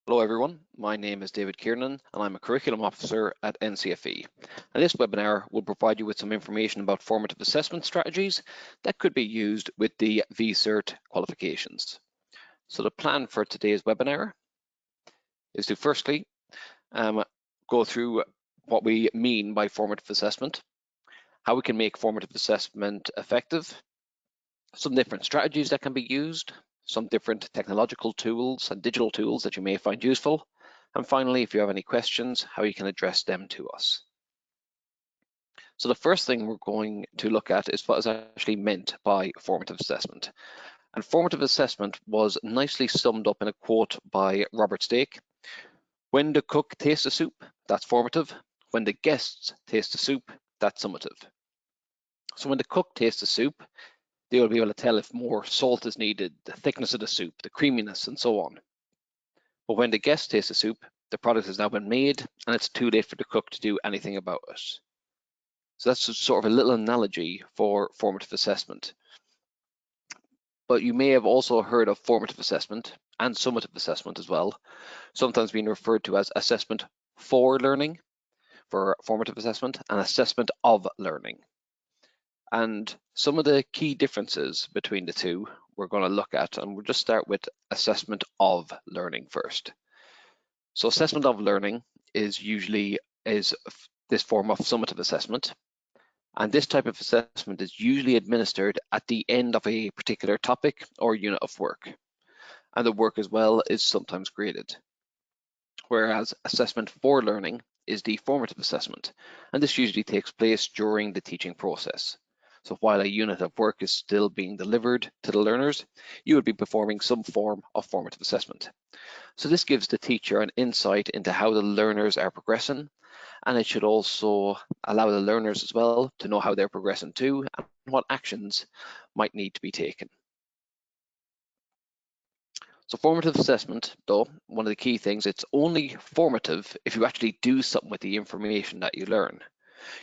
Hello everyone, my name is David Kiernan and I'm a Curriculum Officer at NCFE. And this webinar will provide you with some information about formative assessment strategies that could be used with the V Cert qualifications. So the plan for today's webinar is to firstly go through what we mean by formative assessment, how we can make formative assessment effective, some different strategies that can be used, some different technological tools and digital tools that you may find useful, and finally, if you have any questions, how you can address them to us. So the first thing we're going to look at is what is actually meant by formative assessment. And formative assessment was nicely summed up in a quote by Robert Stake. When the cook tastes the soup, that's formative. When the guests taste the soup, that's summative. So when the cook tastes the soup, they will be able to tell if more salt is needed, the thickness of the soup, the creaminess, and so on. But when the guests taste the soup, the product has now been made and it's too late for the cook to do anything about it. So that's just sort of a little analogy for formative assessment. But you may have also heard of formative assessment and summative assessment as well, sometimes being referred to as assessment for learning for formative assessment and assessment of learning. And some of the key differences between the two we're going to look at, and we'll just start with assessment of learning first. So assessment of learning is usually this form of summative assessment, and this type of assessment is usually administered at the end of a particular topic or unit of work, and the work as well is sometimes graded. Whereas assessment for learning is the formative assessment, and this usually takes place during the teaching process. So while a unit of work is still being delivered to the learners, you would be performing some form of formative assessment. So this gives the teacher an insight into how the learners are progressing, and it should also allow the learners as well to know how they're progressing too and what actions might need to be taken. So formative assessment, though, one of the key things, it's only formative if you actually do something with the information that you learn.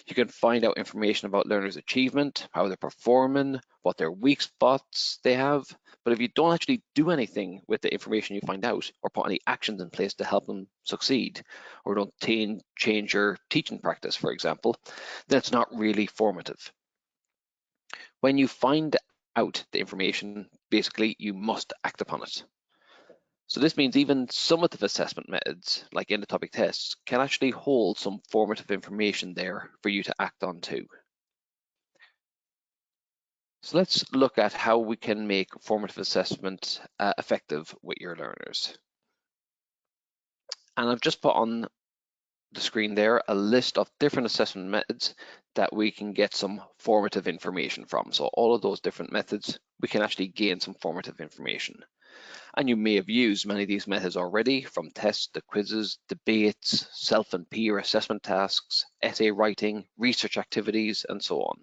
You can find out information about learners' achievement, how they're performing, what their weak spots they have. But if you don't actually do anything with the information you find out or put any actions in place to help them succeed, or don't change your teaching practice, for example, then it's not really formative. When you find out the information, basically you must act upon it. So this means even summative assessment methods, like end of topic tests, can actually hold some formative information there for you to act on too. So let's look at how we can make formative assessment effective with your learners. And I've just put on the screen there a list of different assessment methods that we can get some formative information from. So all of those different methods, we can actually gain some formative information. And you may have used many of these methods already, from tests to quizzes, debates, self and peer assessment tasks, essay writing, research activities, and so on.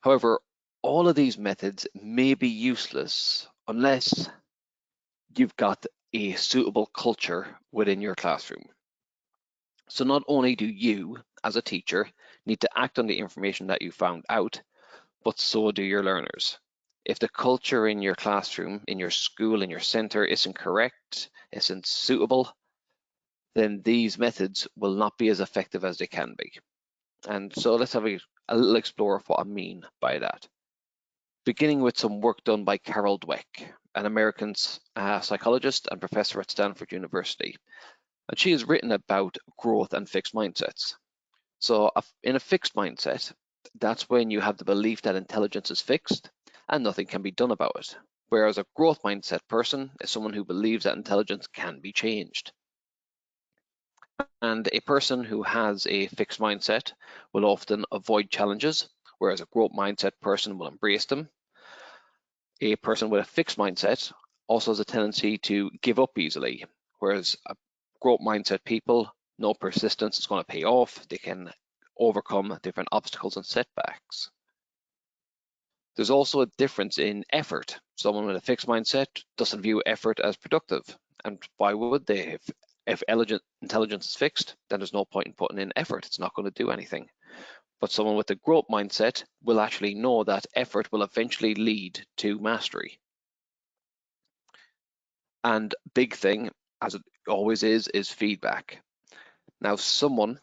However, all of these methods may be useless unless you've got a suitable culture within your classroom. So not only do you, as a teacher, need to act on the information that you found out, but so do your learners. If the culture in your classroom, in your school, in your center isn't correct, isn't suitable, then these methods will not be as effective as they can be. And so let's have a little explore of what I mean by that. Beginning with some work done by Carol Dweck, an American psychologist and professor at Stanford University. And she has written about growth and fixed mindsets. So in a fixed mindset, that's when you have the belief that intelligence is fixed and nothing can be done about it. Whereas a growth mindset person is someone who believes that intelligence can be changed. And a person who has a fixed mindset will often avoid challenges, whereas a growth mindset person will embrace them. A person with a fixed mindset also has a tendency to give up easily, whereas a growth mindset people know persistence is going to pay off. They can overcome different obstacles and setbacks. There's also a difference in effort. Someone with a fixed mindset doesn't view effort as productive. And why would they? If intelligence is fixed, then there's no point in putting in effort. It's not going to do anything. But someone with a growth mindset will actually know that effort will eventually lead to mastery. And big thing, as it always is feedback. Now, someone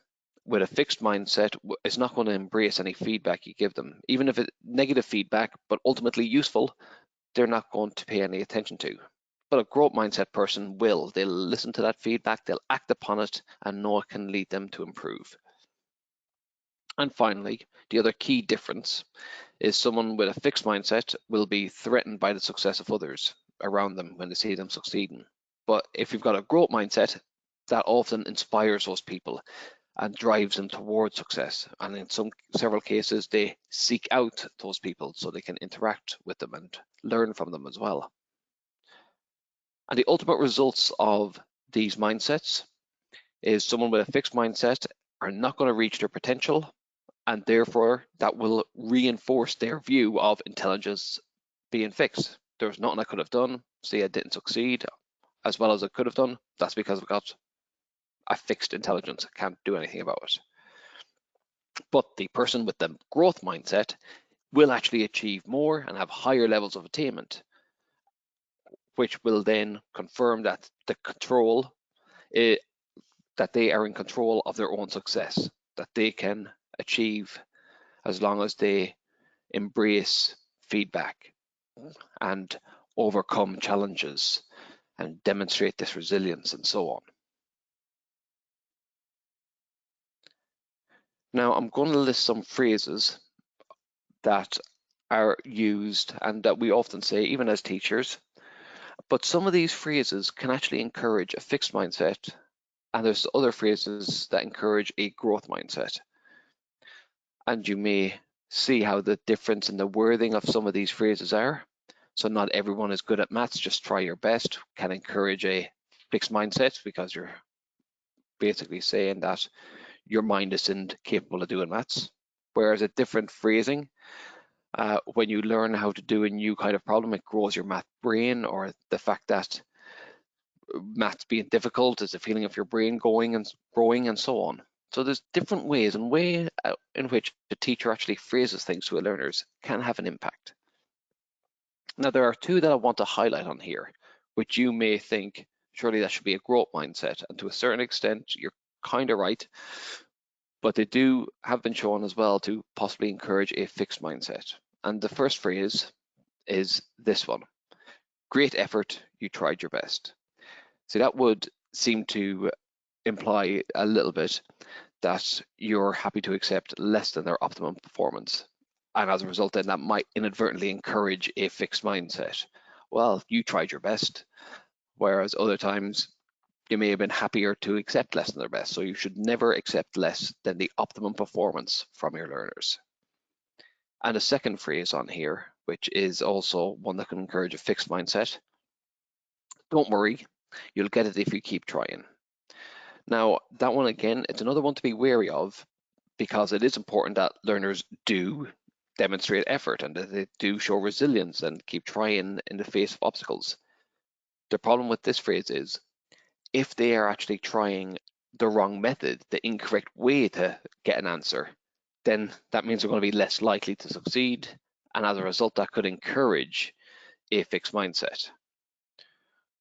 with a fixed mindset is not going to embrace any feedback you give them, even if it's negative feedback, but ultimately useful, they're not going to pay any attention to. But a growth mindset person will. They'll listen to that feedback, they'll act upon it, and know it can lead them to improve. And finally, the other key difference is someone with a fixed mindset will be threatened by the success of others around them when they see them succeeding. But if you've got a growth mindset, that often inspires those people and drives them towards success. And in several cases, they seek out those people so they can interact with them and learn from them as well. And the ultimate results of these mindsets is someone with a fixed mindset are not going to reach their potential, and therefore that will reinforce their view of intelligence being fixed. There's nothing I could have done, say I didn't succeed as well as I could have done, that's because I've got a fixed intelligence, I can't do anything about it. But the person with the growth mindset will actually achieve more and have higher levels of attainment, which will then confirm that that they are in control of their own success, that they can achieve as long as they embrace feedback and overcome challenges and demonstrate this resilience and so on. Now I'm going to list some phrases that are used and that we often say even as teachers, but some of these phrases can actually encourage a fixed mindset, and there's other phrases that encourage a growth mindset. And you may see how the difference in the wording of some of these phrases are. So not everyone is good at maths, just try your best, can encourage a fixed mindset because you're basically saying that your mind isn't capable of doing maths. Whereas a different phrasing, when you learn how to do a new kind of problem, it grows your math brain, or the fact that maths being difficult is the feeling of your brain going and growing and so on. So there's different ways, and way in which the teacher actually phrases things to a learners can have an impact. Now there are two that I want to highlight on here, which you may think, surely that should be a growth mindset, and to a certain extent, you're kind of right, but they do have been shown as well to possibly encourage a fixed mindset. And the first phrase is this one: great effort, you tried your best. So that would seem to imply a little bit that you're happy to accept less than their optimum performance. And as a result, then that might inadvertently encourage a fixed mindset. Well, you tried your best, whereas other times you may have been happier to accept less than their best. So you should never accept less than the optimum performance from your learners. And a second phrase on here, which is also one that can encourage a fixed mindset: don't worry, you'll get it if you keep trying. Now, that one again, it's another one to be wary of, because it is important that learners do demonstrate effort and that they do show resilience and keep trying in the face of obstacles. The problem with this phrase is, if they are actually trying the wrong method, the incorrect way to get an answer, then that means they're going to be less likely to succeed, and as a result, that could encourage a fixed mindset.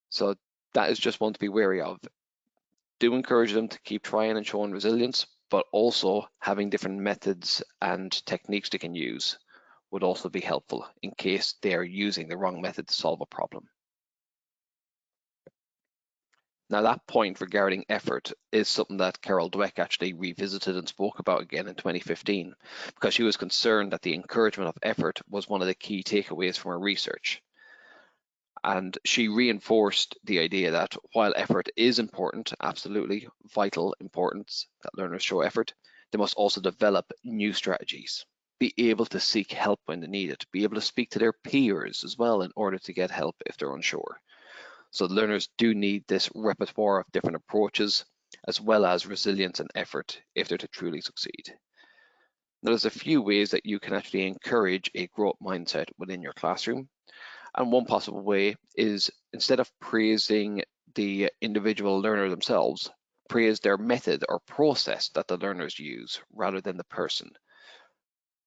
So that is just one to be wary of. Do encourage them to keep trying and showing resilience, but also having different methods and techniques they can use would also be helpful in case they are using the wrong method to solve a problem. Now that point regarding effort is something that Carol Dweck actually revisited and spoke about again in 2015, because she was concerned that the encouragement of effort was one of the key takeaways from her research. And she reinforced the idea that while effort is important, absolutely vital importance that learners show effort, they must also develop new strategies, be able to seek help when they need it, be able to speak to their peers as well in order to get help if they're unsure. So learners do need this repertoire of different approaches, as well as resilience and effort if they're to truly succeed. Now, there's a few ways that you can actually encourage a growth mindset within your classroom. And one possible way is, instead of praising the individual learner themselves, praise their method or process that the learners use rather than the person.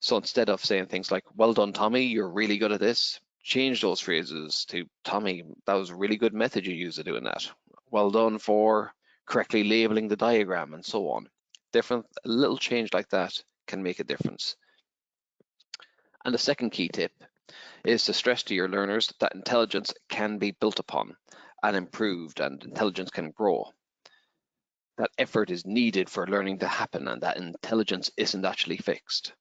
So instead of saying things like, well done, Tommy, you're really good at this, change those phrases to, Tommy, that was a really good method you used of doing that. well done for correctly labeling the diagram, and so on. A little change like that can make a difference. And the second key tip is to stress to your learners that intelligence can be built upon and improved, and intelligence can grow. That effort is needed for learning to happen, and that intelligence isn't actually fixed.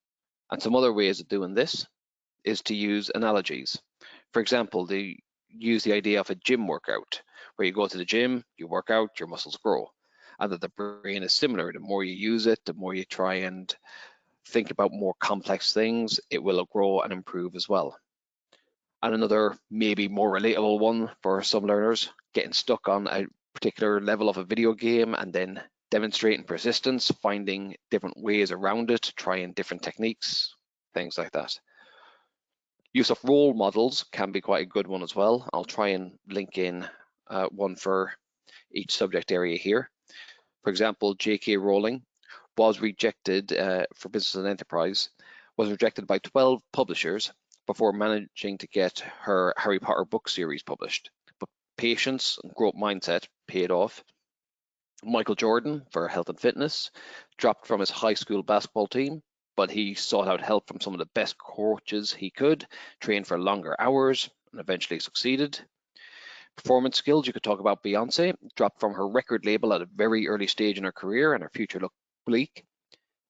And some other ways of doing this is to use analogies. For example, they use the idea of a gym workout, where you go to the gym, you work out, your muscles grow. And that the brain is similar. The more you use it, the more you try and think about more complex things, it will grow and improve as well. And another maybe more relatable one for some learners, getting stuck on a particular level of a video game and then demonstrating persistence, finding different ways around it, trying different techniques, things like that. Use of role models can be quite a good one as well. I'll try and link in one for each subject area here. For example, J.K. Rowling was rejected for Business and Enterprise, was rejected by 12 publishers before managing to get her Harry Potter book series published. But patience and growth mindset paid off. Michael Jordan, for health and fitness, dropped from his high school basketball team, but he sought out help from some of the best coaches he could, trained for longer hours, and eventually succeeded. Performance skills, you could talk about Beyonce, dropped from her record label at a very early stage in her career, and her future looked bleak.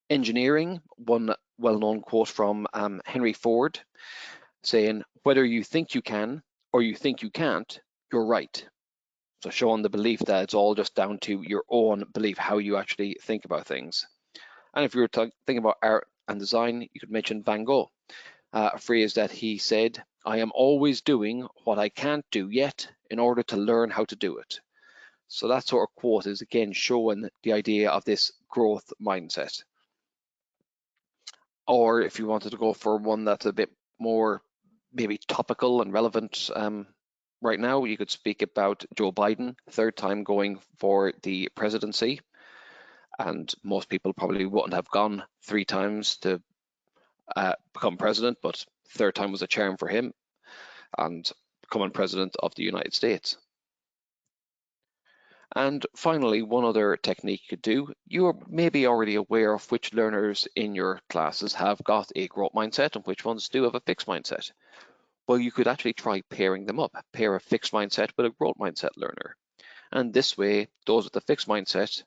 Engineering, one well-known quote from Henry Ford, saying, "Whether you think you can or you think you can't, you're right." So showing the belief that it's all just down to your own belief, how you actually think about things. And if you were thinking about art and design, you could mention Van Gogh, a phrase that he said, "I am always doing what I can't do yet in order to learn how to do it." So that sort of quote is again showing the idea of this growth mindset. Or if you wanted to go for one that's a bit more maybe topical and relevant right now, you could speak about Joe Biden, third time going for the presidency. And most people probably wouldn't have gone 3 times to become president, but third time was a charm for him and becoming president of the United States. And finally, one other technique you could do, you're maybe already aware of which learners in your classes have got a growth mindset and which ones do have a fixed mindset. Well, you could actually try pairing them up, pair a fixed mindset with a growth mindset learner. And this way, those with the fixed mindset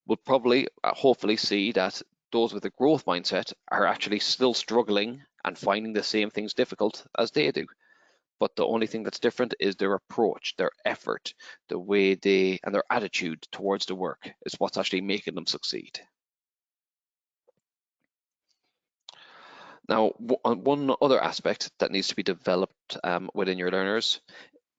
will probably, hopefully see that those with a growth mindset are actually still struggling and finding the same things difficult as they do. But the only thing that's different is their approach, their effort, the way and their attitude towards the work is what's actually making them succeed. Now, one other aspect that needs to be developed within your learners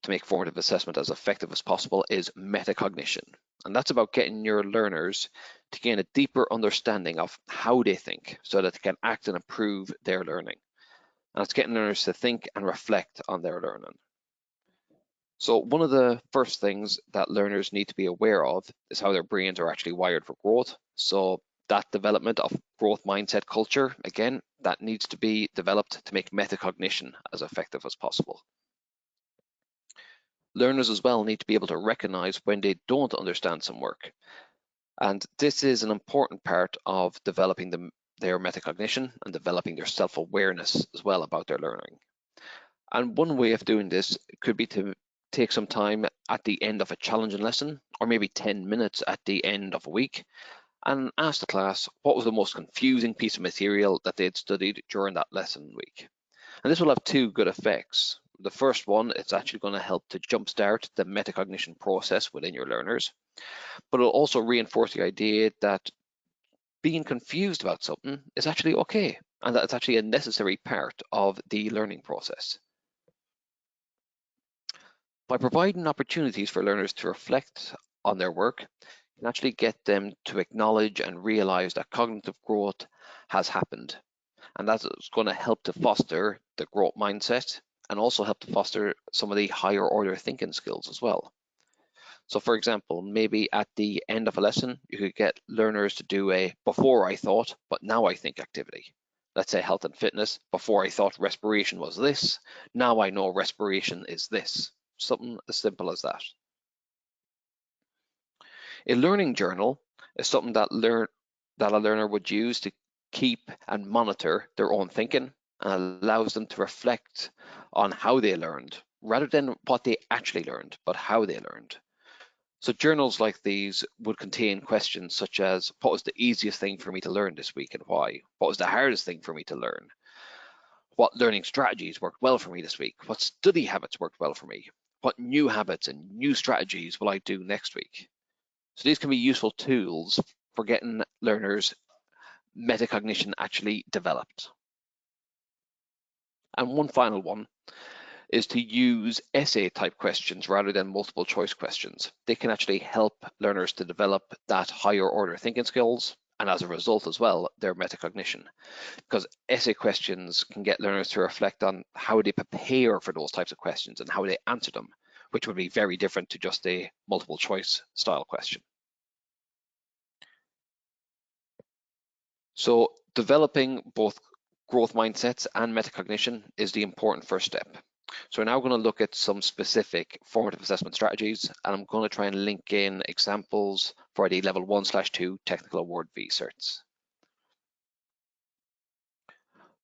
to make formative assessment as effective as possible is metacognition. And that's about getting your learners to gain a deeper understanding of how they think so that they can act and improve their learning. And it's getting learners to think and reflect on their learning. So one of the first things that learners need to be aware of is how their brains are actually wired for growth. So that development of growth mindset culture, again, that needs to be developed to make metacognition as effective as possible. Learners as well need to be able to recognize when they don't understand some work. And this is an important part of developing their metacognition and developing their self-awareness as well about their learning. And one way of doing this could be to take some time at the end of a challenging lesson, or maybe 10 minutes at the end of a week, and ask the class what was the most confusing piece of material that they'd studied during that lesson week. And this will have 2 good effects. The first one, it's actually going to help to jumpstart the metacognition process within your learners, but it'll also reinforce the idea that being confused about something is actually okay, and that it's actually a necessary part of the learning process. By providing opportunities for learners to reflect on their work, you can actually get them to acknowledge and realize that cognitive growth has happened. And that's going to help to foster the growth mindset and also help to foster some of the higher order thinking skills as well. So for example, maybe at the end of a lesson, you could get learners to do a before I thought, but now I think activity. Let's say health and fitness, before I thought respiration was this, now I know respiration is this. Something as simple as that. A learning journal is something that a learner would use to keep and monitor their own thinking, and allows them to reflect on how they learned, rather than what they actually learned, but how they learned. So journals like these would contain questions such as, what was the easiest thing for me to learn this week and why? What was the hardest thing for me to learn? What learning strategies worked well for me this week? What study habits worked well for me? What new habits and new strategies will I do next week? So these can be useful tools for getting learners' metacognition actually developed. And one final one is to use essay type questions rather than multiple choice questions. They can actually help learners to develop that higher order thinking skills, and as a result as well, their metacognition. Because essay questions can get learners to reflect on how they prepare for those types of questions and how they answer them, which would be very different to just a multiple choice style question. So developing both growth mindsets and metacognition is the important first step. So we're now going to look at some specific formative assessment strategies, and I'm going to try and link in examples for the level 1/2 technical award V certs.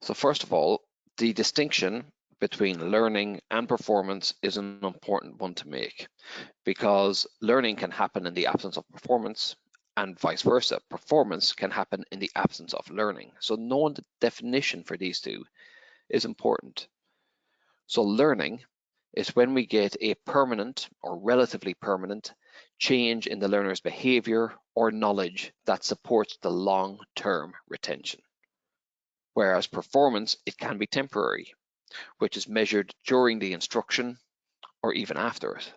So first of all, the distinction between learning and performance is an important one to make, because learning can happen in the absence of performance, and vice versa. Performance can happen in the absence of learning. So knowing the definition for these two is important. So learning is when we get a permanent or relatively permanent change in the learner's behavior or knowledge that supports the long-term retention. Whereas performance, it can be temporary, which is measured during the instruction or even after it.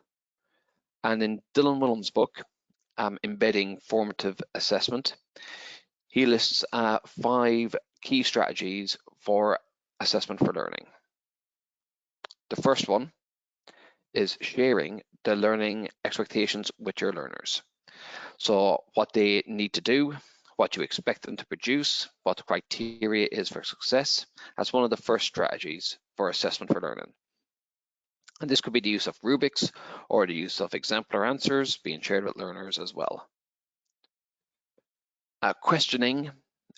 And in Dylan Williams' book, Embedding Formative Assessment, he lists 5 key strategies for assessment for learning. The first one is sharing the learning expectations with your learners. So what they need to do, what you expect them to produce, what the criteria is for success. That's one of the first strategies for assessment for learning. And this could be the use of rubrics or the use of exemplar answers being shared with learners as well. Questioning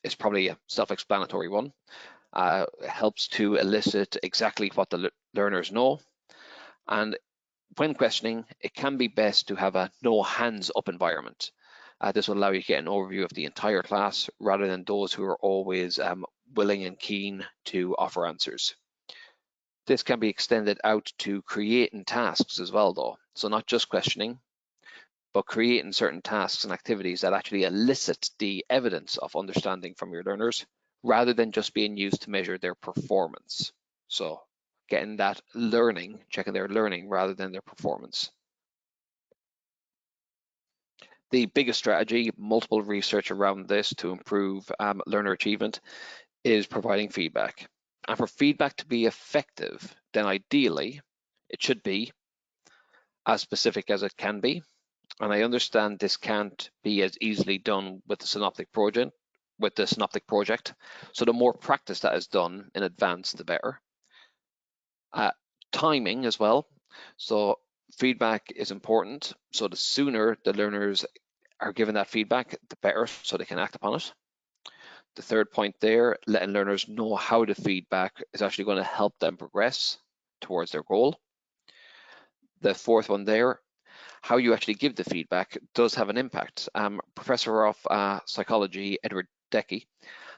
is probably a self-explanatory one. It helps to elicit exactly what the learners know. And when questioning, it can be best to have a no hands up environment. This will allow you to get an overview of the entire class rather than those who are always willing and keen to offer answers. This can be extended out to creating tasks as well though. So not just questioning, but creating certain tasks and activities that actually elicit the evidence of understanding from your learners rather than just being used to measure their performance. So getting that learning, checking their learning rather than their performance. The biggest strategy, multiple research around this to improve learner achievement, is providing feedback. And for feedback to be effective, then ideally, it should be as specific as it can be. And I understand this can't be as easily done with the Synoptic project. So the more practice that is done in advance, the better. Timing as well. So feedback is important. So the sooner the learners are given that feedback, the better, so they can act upon it. The third point there, letting learners know how the feedback is actually going to help them progress towards their goal. The fourth one there, how you actually give the feedback does have an impact. Professor of psychology, Edward Decky,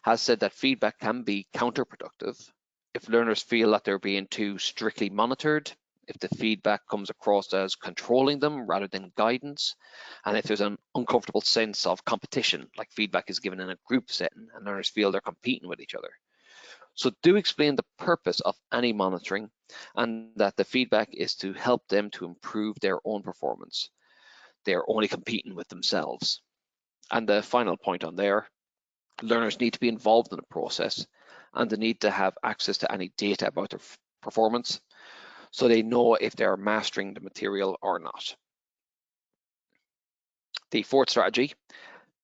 has said that feedback can be counterproductive if learners feel that they're being too strictly monitored, if the feedback comes across as controlling them rather than guidance, and if there's an uncomfortable sense of competition, like feedback is given in a group setting and learners feel they're competing with each other. So do explain the purpose of any monitoring and that the feedback is to help them to improve their own performance. They're only competing with themselves. And the final point on there, learners need to be involved in the process and they need to have access to any data about their performance so they know if they're mastering the material or not. The fourth strategy,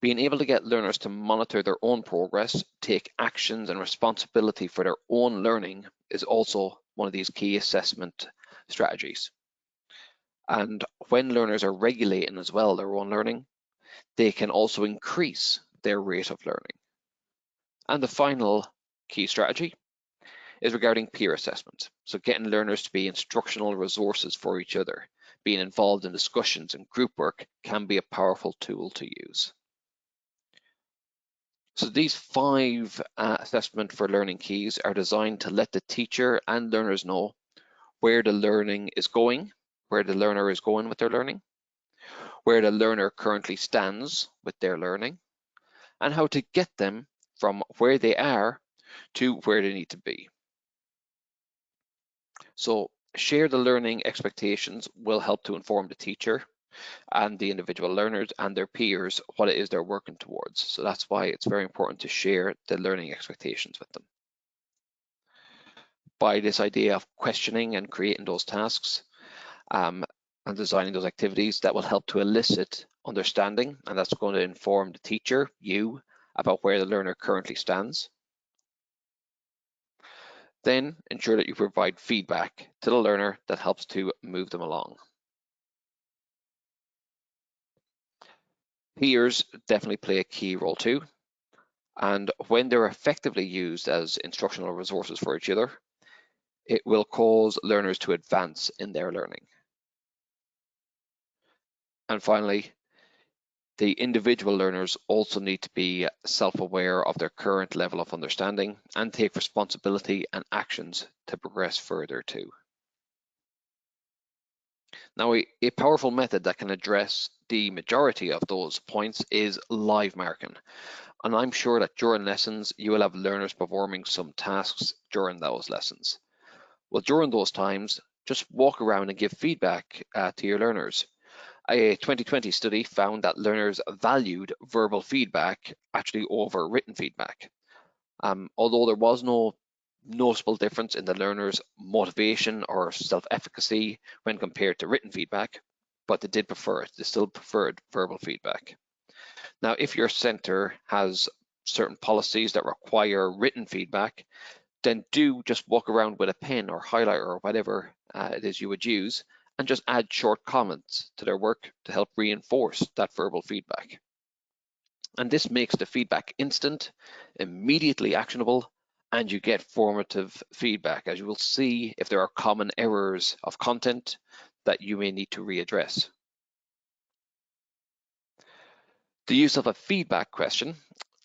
being able to get learners to monitor their own progress, take actions and responsibility for their own learning is also one of these key assessment strategies. And when learners are regulating as well their own learning, they can also increase their rate of learning. And the final key strategy is regarding peer assessment. So getting learners to be instructional resources for each other, being involved in discussions and group work can be a powerful tool to use. So these 5 assessment for learning keys are designed to let the teacher and learners know where the learning is going, where the learner is going with their learning, where the learner currently stands with their learning, and how to get them from where they are to where they need to be. So share the learning expectations will help to inform the teacher and the individual learners and their peers what it is they're working towards. So that's why it's very important to share the learning expectations with them. By this idea of questioning and creating those tasks and designing those activities, that will help to elicit understanding, and that's going to inform the teacher, you, about where the learner currently stands. Then ensure that you provide feedback to the learner that helps to move them along. Peers definitely play a key role too, and when they're effectively used as instructional resources for each other, it will cause learners to advance in their learning. And finally, the individual learners also need to be self-aware of their current level of understanding and take responsibility and actions to progress further too. Now, a powerful method that can address the majority of those points is live marking. And I'm sure that during lessons, you will have learners performing some tasks during those lessons. Well, during those times, just walk around and give feedback to your learners. A 2020 study found that learners valued verbal feedback actually over written feedback. Although there was no noticeable difference in the learners' motivation or self-efficacy when compared to written feedback, but they did prefer it. They still preferred verbal feedback. Now, if your center has certain policies that require written feedback, then do just walk around with a pen or highlighter or whatever it is you would use, and just add short comments to their work to help reinforce that verbal feedback. And this makes the feedback instant, immediately actionable, and you get formative feedback, as you will see if there are common errors of content that you may need to readdress. The use of a feedback question.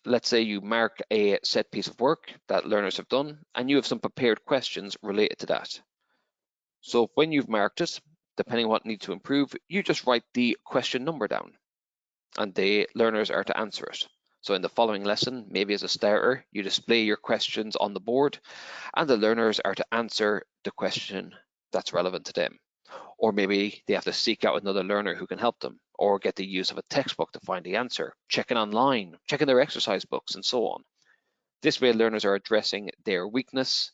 Let's say you mark a set piece of work that learners have done, and you have some prepared questions related to that. So when you've marked it, depending on what needs to improve, you just write the question number down, and the learners are to answer it. So in the following lesson, maybe as a starter, you display your questions on the board, and the learners are to answer the question that's relevant to them. Or maybe they have to seek out another learner who can help them, or get the use of a textbook to find the answer, checking online, checking their exercise books, and so on. This way, learners are addressing their weakness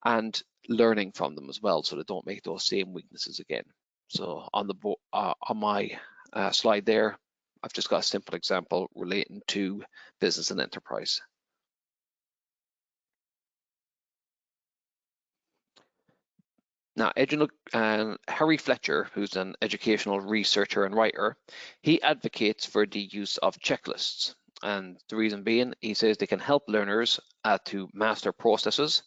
and learning from them as well, so they don't make those same weaknesses again. So on my slide there, I've just got a simple example relating to business and enterprise. Now, Harry Fletcher, who's an educational researcher and writer, he advocates for the use of checklists. And the reason being, he says they can help learners to master processes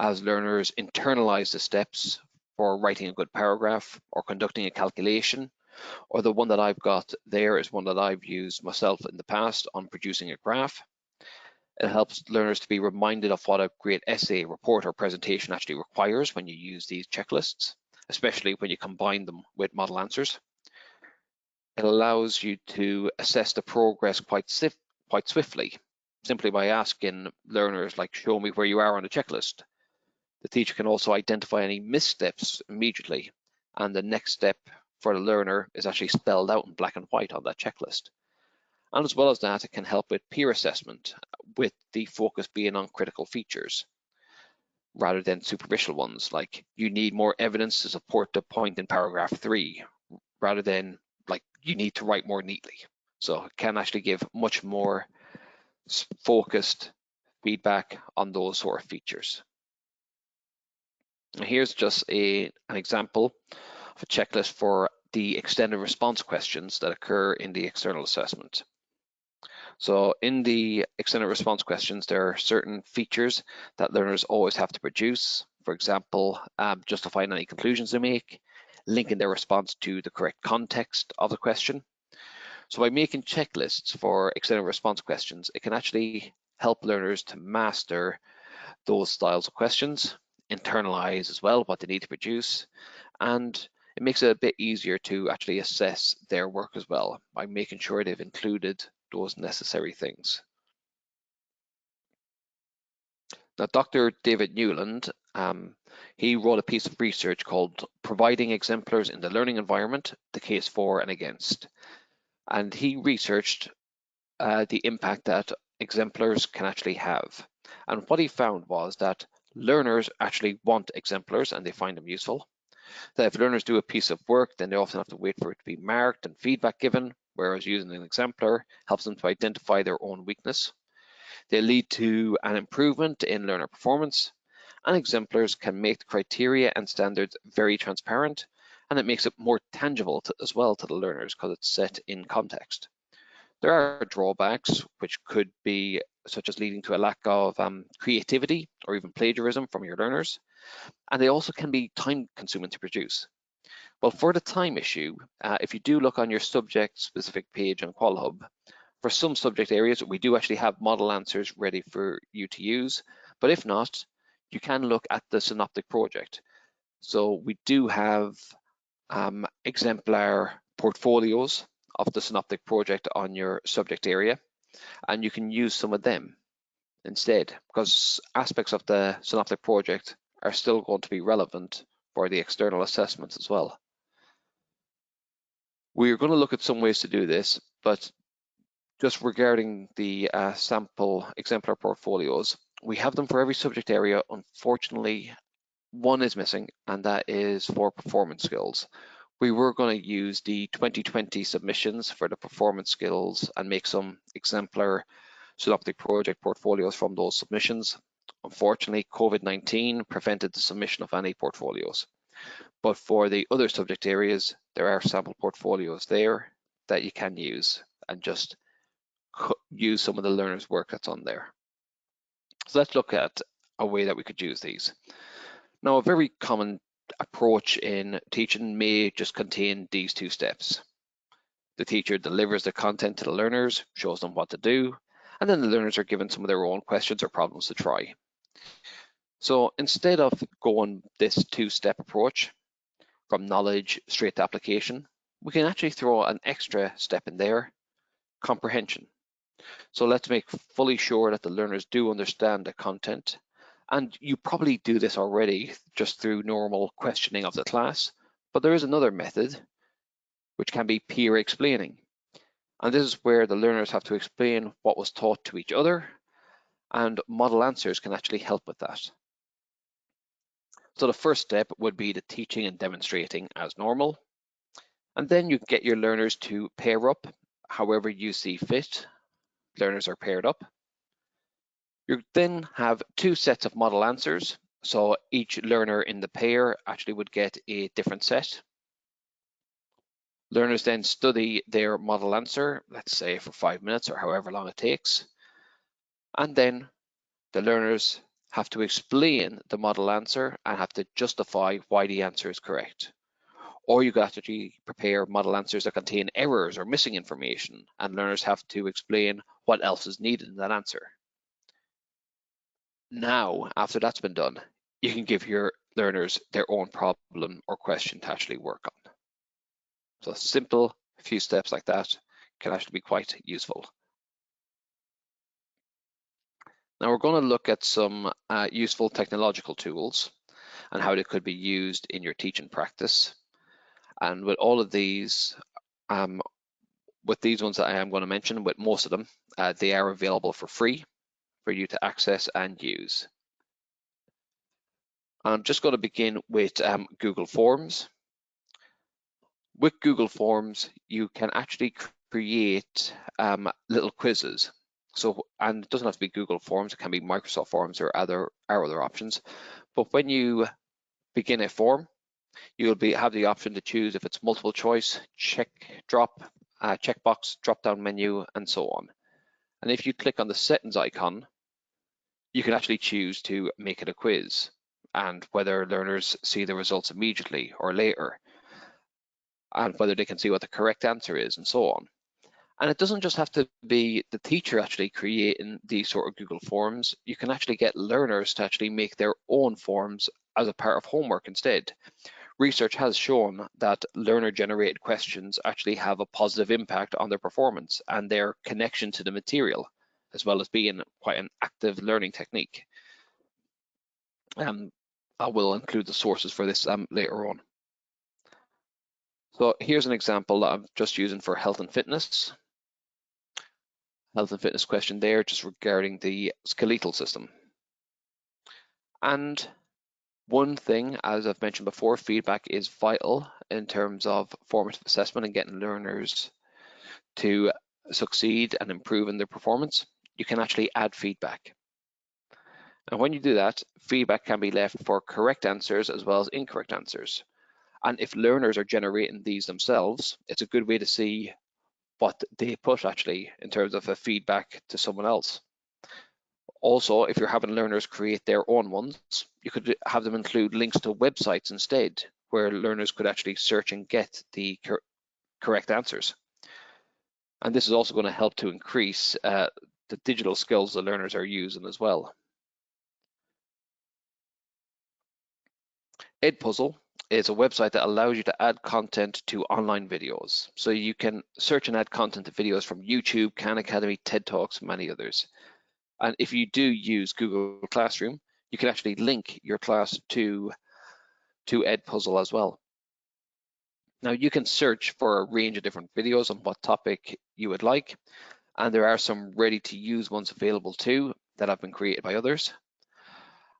as learners internalize the steps for writing a good paragraph or conducting a calculation, or the one that I've got there is one that I've used myself in the past on producing a graph. It helps learners to be reminded of what a great essay, report, or presentation actually requires when you use these checklists, especially when you combine them with model answers. It allows you to assess the progress quite swiftly, simply by asking learners, like, show me where you are on the checklist. The teacher can also identify any missteps immediately, and the next step for the learner is actually spelled out in black and white on that checklist. And as well as that, it can help with peer assessment, with the focus being on critical features rather than superficial ones, like you need more evidence to support the point in paragraph 3, rather than like you need to write more neatly. So it can actually give much more focused feedback on those sort of features. And here's just an example of a checklist for the extended response questions that occur in the external assessment. So in the extended response questions, there are certain features that learners always have to produce. For example, justifying any conclusions they make, linking their response to the correct context of the question. So by making checklists for extended response questions, it can actually help learners to master those styles of questions, internalize as well what they need to produce, and it makes it a bit easier to actually assess their work as well by making sure they've included those necessary things. Now, Dr. David Newland, he wrote a piece of research called Providing Exemplars in the Learning Environment, the Case For and Against. And he researched the impact that exemplars can actually have. And what he found was that learners actually want exemplars and they find them useful. That if learners do a piece of work, then they often have to wait for it to be marked and feedback given, whereas using an exemplar helps them to identify their own weakness. They lead to an improvement in learner performance, and exemplars can make the criteria and standards very transparent, and it makes it more tangible as well to the learners because it's set in context. There are drawbacks, which could be such as leading to a lack of creativity or even plagiarism from your learners, and they also can be time consuming to produce. Well, for the time issue, if you do look on your subject specific page on QualHub, for some subject areas, we do actually have model answers ready for you to use, but if not, you can look at the Synoptic project. So we do have exemplar portfolios of the Synoptic project on your subject area, and you can use some of them instead, because aspects of the Synoptic project are still going to be relevant for the external assessments as well. We're going to look at some ways to do this, but just regarding the sample exemplar portfolios, we have them for every subject area. Unfortunately, one is missing, and that is for performance skills. We were going to use the 2020 submissions for the performance skills and make some exemplar Synoptic project portfolios from those submissions. Unfortunately, COVID-19 prevented the submission of any portfolios. But for the other subject areas, there are sample portfolios there that you can use and just use some of the learners' work that's on there. So let's look at a way that we could use these. Now, a very common approach in teaching may just contain these two steps. The teacher delivers the content to the learners, shows them what to do, and then the learners are given some of their own questions or problems to try. So instead of going this two-step approach from knowledge straight to application, we can actually throw an extra step in there, comprehension. So let's make fully sure that the learners do understand the content. And you probably do this already just through normal questioning of the class, but there is another method which can be peer explaining. And this is where the learners have to explain what was taught to each other, and model answers can actually help with that. So the first step would be the teaching and demonstrating as normal. And then you get your learners to pair up however you see fit. Learners are paired up. You then have two sets of model answers. So each learner in the pair actually would get a different set. Learners then study their model answer, let's say for 5 minutes or however long it takes. And then the learners have to explain the model answer and have to justify why the answer is correct. Or you could actually prepare model answers that contain errors or missing information, and learners have to explain what else is needed in that answer. Now, after that's been done, you can give your learners their own problem or question to actually work on. So simple, a few steps like that can actually be quite useful. Now we're going to look at some useful technological tools and how they could be used in your teaching practice. And with all of these, with these ones that I am going to mention, with most of them, they are available for free for you to access and use. I'm just going to begin with Google Forms. With Google Forms, you can actually create little quizzes. So, and it doesn't have to be Google Forms, it can be Microsoft Forms or other options. But when you begin a form, You'll have the option to choose if it's multiple choice, checkbox, drop-down menu, and so on. And if you click on the settings icon, you can actually choose to make it a quiz and whether learners see the results immediately or later, and whether they can see what the correct answer is, and so on. And it doesn't just have to be the teacher actually creating these sort of Google Forms. You can actually get learners to actually make their own forms as a part of homework instead. Research has shown that learner-generated questions actually have a positive impact on their performance and their connection to the material, as well as being quite an active learning technique. I will include the sources for this later on. So here's an example that I'm just using for health and fitness. Health and fitness question there, just regarding the skeletal system. And one thing, as I've mentioned before, feedback is vital in terms of formative assessment and getting learners to succeed and improve in their performance. You can actually add feedback. And when you do that, feedback can be left for correct answers as well as incorrect answers. And if learners are generating these themselves, it's a good way to see what they put actually in terms of a feedback to someone else. Also, if you're having learners create their own ones, you could have them include links to websites instead, where learners could actually search and get the correct answers. And this is also going to help to increase the digital skills the learners are using as well. Edpuzzle is a website that allows you to add content to online videos. So you can search and add content to videos from YouTube, Khan Academy, TED Talks, and many others. And if you do use Google Classroom, you can actually link your class to Edpuzzle as well. Now you can search for a range of different videos on what topic you would like, and there are some ready to use ones available too that have been created by others.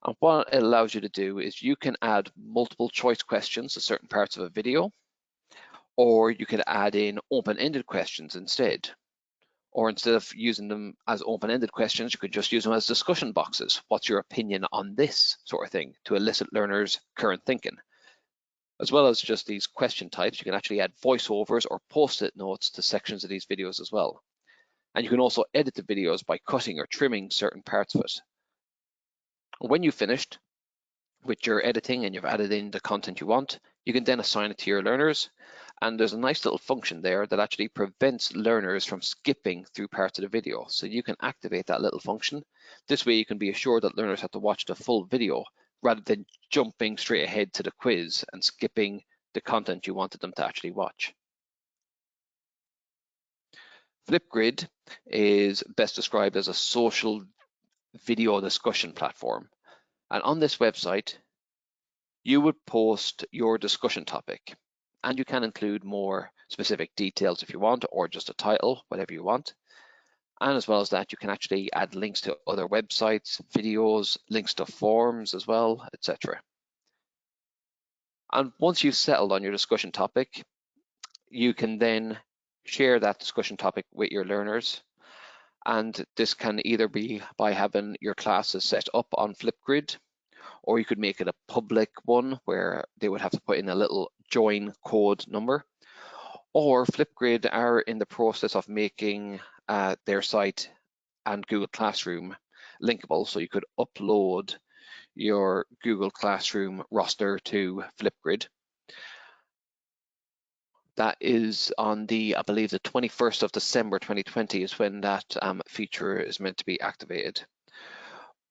And what it allows you to do is you can add multiple choice questions to certain parts of a video, or you can add in open-ended questions instead. Or instead of using them as open-ended questions, you could just use them as discussion boxes. What's your opinion on this sort of thing, to elicit learners' current thinking? As well as just these question types, you can actually add voiceovers or post-it notes to sections of these videos as well. And you can also edit the videos by cutting or trimming certain parts of it. When you've finished with your editing and you've added in the content you want, you can then assign it to your learners. And there's a nice little function there that actually prevents learners from skipping through parts of the video. So you can activate that little function. This way you can be assured that learners have to watch the full video rather than jumping straight ahead to the quiz and skipping the content you wanted them to actually watch. FlipGrid is best described as a social video discussion platform. And on this website, you would post your discussion topic, and you can include more specific details if you want, or just a title, whatever you want. And as well as that, you can actually add links to other websites, videos, links to forums as well, etc. And once you've settled on your discussion topic, you can then share that discussion topic with your learners. And this can either be by having your classes set up on FlipGrid, or you could make it a public one where they would have to put in a little join code number. Or FlipGrid are in the process of making their site and Google Classroom linkable, so you could upload your Google Classroom roster to FlipGrid. That is on the, I believe, the 21st of December 2020 is when that feature is meant to be activated.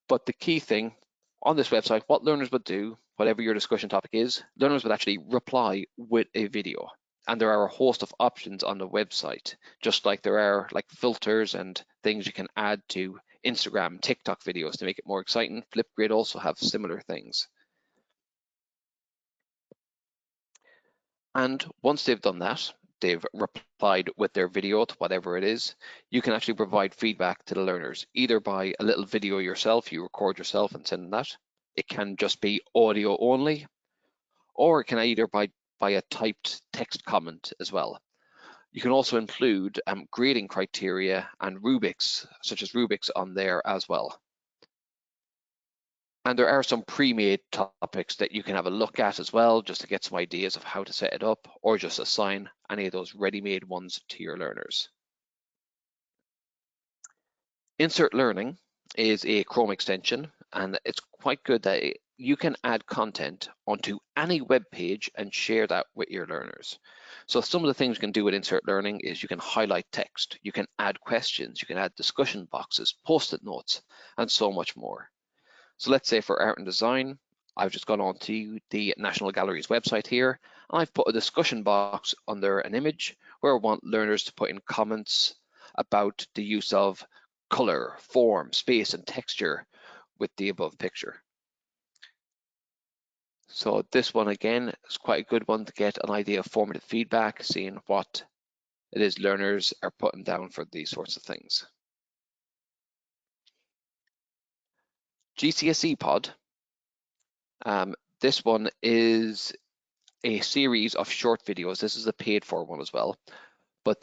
But the key thing on this website, what learners would do, whatever your discussion topic is, learners would actually reply with a video. And there are a host of options on the website, just like there are like filters and things you can add to Instagram, TikTok videos to make it more exciting. FlipGrid also have similar things. And once they've done that, they've replied with their video to whatever it is, you can actually provide feedback to the learners, either by a little video yourself, you record yourself and send that. It can just be audio only, or it can either by a typed text comment as well. You can also include grading criteria and rubrics, such as rubrics on there as well. And there are some pre-made topics that you can have a look at as well, just to get some ideas of how to set it up, or just assign any of those ready-made ones to your learners. Insert Learning is a Chrome extension, and it's quite good that you can add content onto any web page and share that with your learners. So some of the things you can do with Insert Learning is you can highlight text, you can add questions, you can add discussion boxes, post-it notes, and so much more. So let's say for art and design, I've just gone on to the National Gallery's website here, and I've put a discussion box under an image where I want learners to put in comments about the use of color, form, space, and texture with the above picture. So this one again is quite a good one to get an idea of formative feedback, seeing what it is learners are putting down for these sorts of things. GCSE Pod. This one is a series of short videos. This is a paid for one as well, but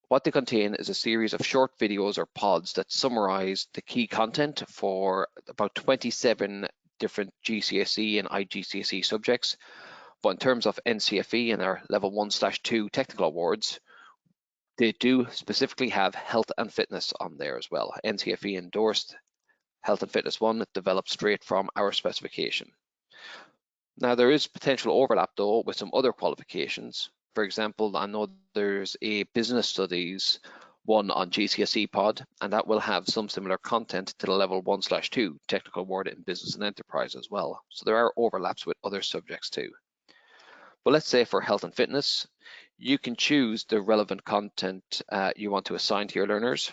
what they contain is a series of short videos or pods that summarize the key content for about 27 different GCSE and IGCSE subjects. But in terms of NCFE and our level 1/2 technical awards, they do specifically have health and fitness on there as well. NCFE endorsed health and fitness one developed straight from our specification. Now there is potential overlap though with some other qualifications. For example, I know there's a business studies one on GCSE pod, and that will have some similar content to the level 1/2 technical award in business and enterprise as well. So there are overlaps with other subjects too. But let's say for health and fitness, you can choose the relevant content you want to assign to your learners.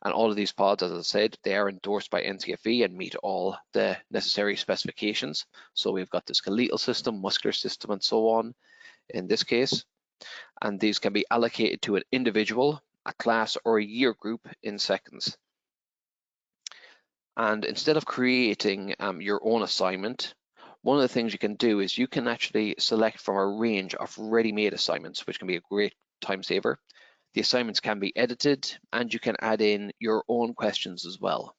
And all of these pods, as I said, they are endorsed by NCFE and meet all the necessary specifications. So we've got the skeletal system, muscular system, and so on in this case. And these can be allocated to an individual, a class, or a year group in seconds. And instead of creating your own assignment, one of the things you can do is you can actually select from a range of ready-made assignments, which can be a great time saver. The assignments can be edited, and you can add in your own questions as well.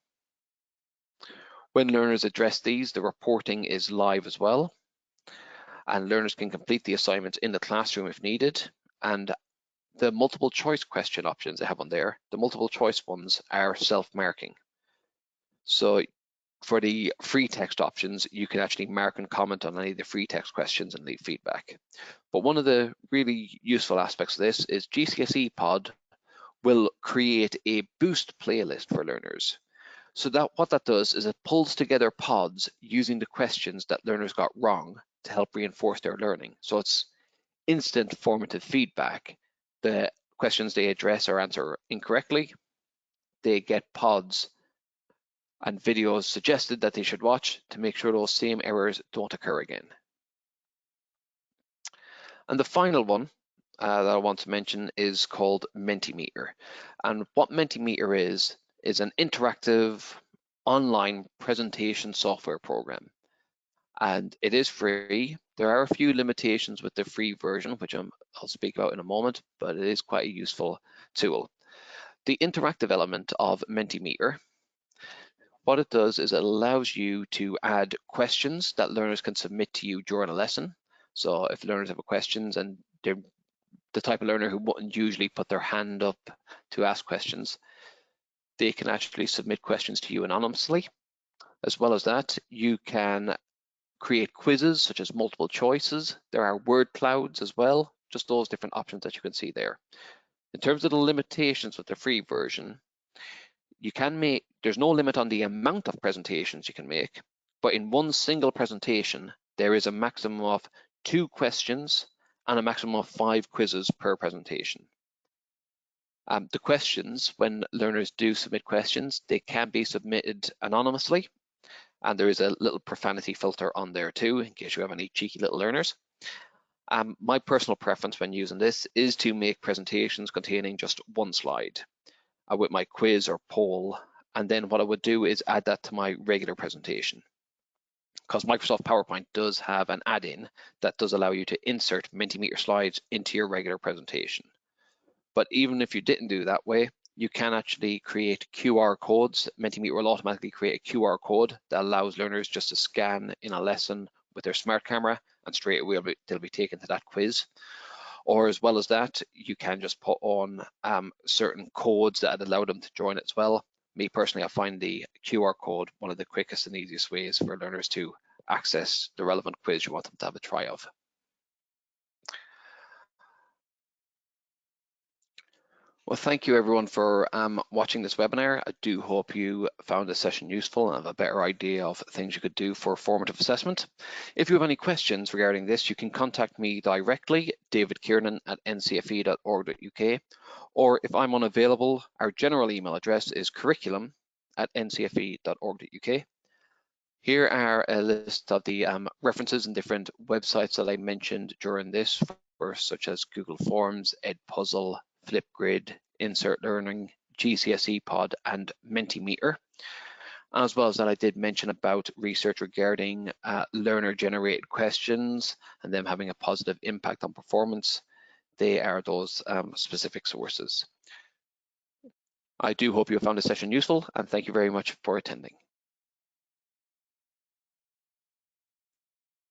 When learners address these, the reporting is live as well, and learners can complete the assignments in the classroom if needed. And the multiple choice question options they have on there, the multiple choice ones are self-marking. So for the free text options, you can actually mark and comment on any of the free text questions and leave feedback. But one of the really useful aspects of this is GCSE Pod will create a boost playlist for learners. So that what that does is it pulls together pods using the questions that learners got wrong to help reinforce their learning. So it's instant formative feedback. The questions they address or answer incorrectly, they get pods and videos suggested that they should watch to make sure those same errors don't occur again. And the final one that I want to mention is called Mentimeter. And what Mentimeter is an interactive online presentation software program. And it is free. There are a few limitations with the free version, which I'll speak about in a moment, but it is quite a useful tool. The interactive element of Mentimeter, what it does is it allows you to add questions that learners can submit to you during a lesson. So if learners have questions and they're the type of learner who wouldn't usually put their hand up to ask questions, they can actually submit questions to you anonymously. As well as that, you can create quizzes such as multiple choices. There are word clouds as well, just those different options that you can see there. In terms of the limitations with the free version, there's no limit on the amount of presentations you can make, but in one single presentation, there is a maximum of 2 questions and a maximum of 5 quizzes per presentation. The questions, when learners do submit questions, they can be submitted anonymously, and there is a little profanity filter on there too, in case you have any cheeky little learners. My personal preference when using this is to make presentations containing just one slide with my quiz or poll, and then what I would do is add that to my regular presentation. Because Microsoft PowerPoint does have an add-in that does allow you to insert Mentimeter slides into your regular presentation. But even if you didn't do that way, you can actually create QR codes. Mentimeter will automatically create a QR code that allows learners just to scan in a lesson with their smart camera, and straight away they'll be taken to that quiz. Or as well as that, you can just put on certain codes that allow them to join as well. Me personally, I find the QR code one of the quickest and easiest ways for learners to access the relevant quiz you want them to have a try of. Well, thank you everyone for watching this webinar. I do hope you found this session useful and have a better idea of things you could do for formative assessment. If you have any questions regarding this, you can contact me directly, davidkiernan@ncfe.org.uk, or if I'm unavailable, our general email address is curriculum@ncfe.org.uk. Here are a list of the references and different websites that I mentioned during this, such as Google Forms, Edpuzzle, FlipGrid, Insert Learning, GCSE Pod, and Mentimeter. As well as that, I did mention about research regarding learner-generated questions and them having a positive impact on performance. They are those specific sources. I do hope you found this session useful, and thank you very much for attending.